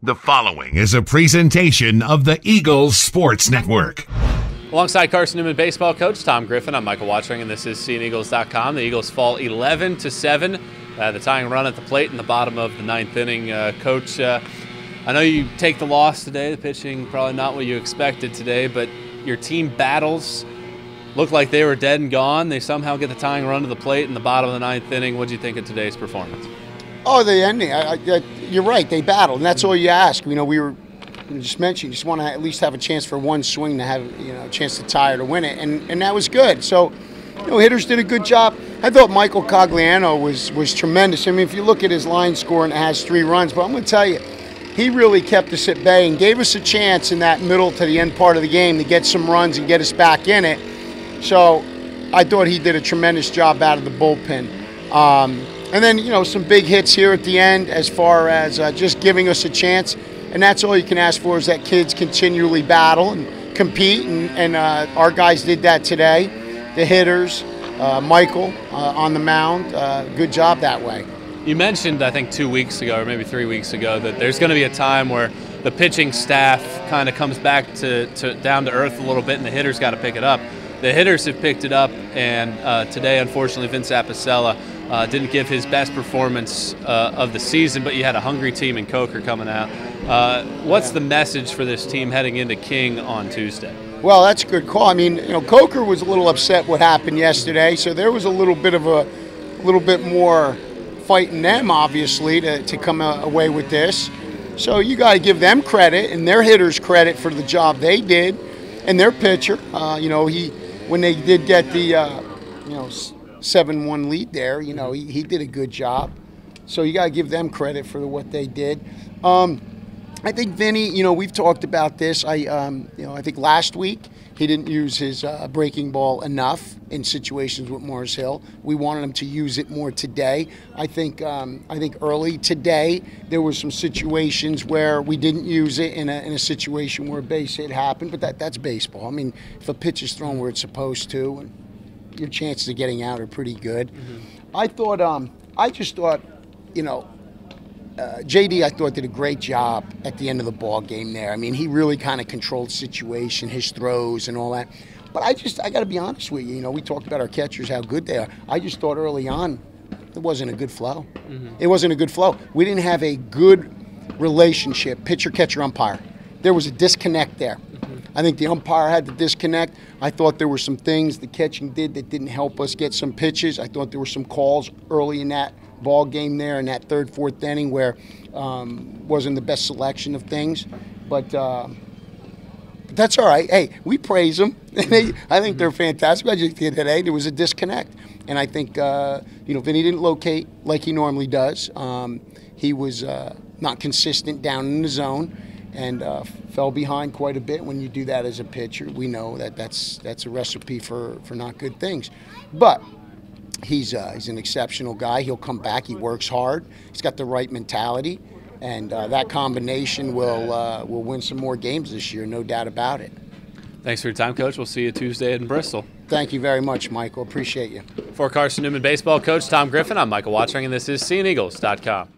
The following is a presentation of the Eagles Sports Network. Alongside Carson-Newman baseball coach Tom Griffin, I'm Michael Watching, and this is SeeingEagles.com. The Eagles fall 11-7. The tying run at the plate in the bottom of the ninth inning. Coach, I know you take the loss today. The pitching probably not what you expected today, but your team battles looked like they were dead and gone. They somehow get the tying run to the plate in the bottom of the ninth inning. What do you think of today's performance? Oh, the ending. You're right. They battled, and that's all you ask. We just mentioned, you just want to at least have a chance for one swing to have a chance to tie or to win it, and that was good. So, hitters did a good job. I thought Michael Cogliano was tremendous. I mean, if you look at his line score, and it has 3 runs, but I'm going to tell you, he really kept us at bay and gave us a chance in that middle to the end part of the game to get some runs and get us back in it. So I thought he did a tremendous job out of the bullpen. And then, some big hits here at the end as far as just giving us a chance. And that's all you can ask for, is that kids continually battle and compete. And our guys did that today. The hitters, Michael on the mound, good job that way. You mentioned, I think 2 weeks ago or maybe 3 weeks ago, that there's going to be a time where the pitching staff kind of comes back to down to earth a little bit and the hitters got to pick it up. The hitters have picked it up, and today, unfortunately, Vince Apicella didn't give his best performance of the season, but you had a hungry team in Coker coming out. What's the message for this team heading into King on Tuesday? Well, that's a good call. I mean, Coker was a little upset what happened yesterday, so there was a little bit more fight in them, obviously, to come away with this. So you got to give them credit and their hitters credit for the job they did, and their pitcher. When they did get the 7-1 lead there, he did a good job. So you got to give them credit for what they did. I think Vinny, we've talked about this. I think last week he didn't use his breaking ball enough in situations with Morris Hill. We wanted him to use it more today. I think early today there were some situations where we didn't use it in a situation where a base hit happened, but that's baseball. I mean, if a pitch is thrown where it's supposed to, and your chances of getting out are pretty good. Mm-hmm. I just thought, JD, I thought, did a great job at the end of the ball game there. I mean, he really kind of controlled the situation, his throws and all that. But I got to be honest with you. We talked about our catchers, how good they are. I just thought early on it wasn't a good flow. Mm-hmm. It wasn't a good flow. We didn't have a good relationship, pitcher, catcher, umpire. There was a disconnect there. Mm-hmm. I think the umpire had the disconnect. I thought there were some things the catching did that didn't help us get some pitches. I thought there were some calls early in that ball game there in that third, fourth inning where wasn't the best selection of things, but that's all right. Hey, we praise them. I think they're fantastic. I just think today there was a disconnect, and I think Vinny didn't locate like he normally does. He was not consistent down in the zone and fell behind quite a bit. When you do that as a pitcher, we know that's a recipe for not good things, but. He's an exceptional guy. He'll come back. He works hard. He's got the right mentality, and that combination will win some more games this year, no doubt about it. Thanks for your time, Coach. We'll see you Tuesday in Bristol. Thank you very much, Michael. Appreciate you. For Carson-Newman baseball coach Tom Griffin, I'm Michael Watching, and this is SeeingEagles.com.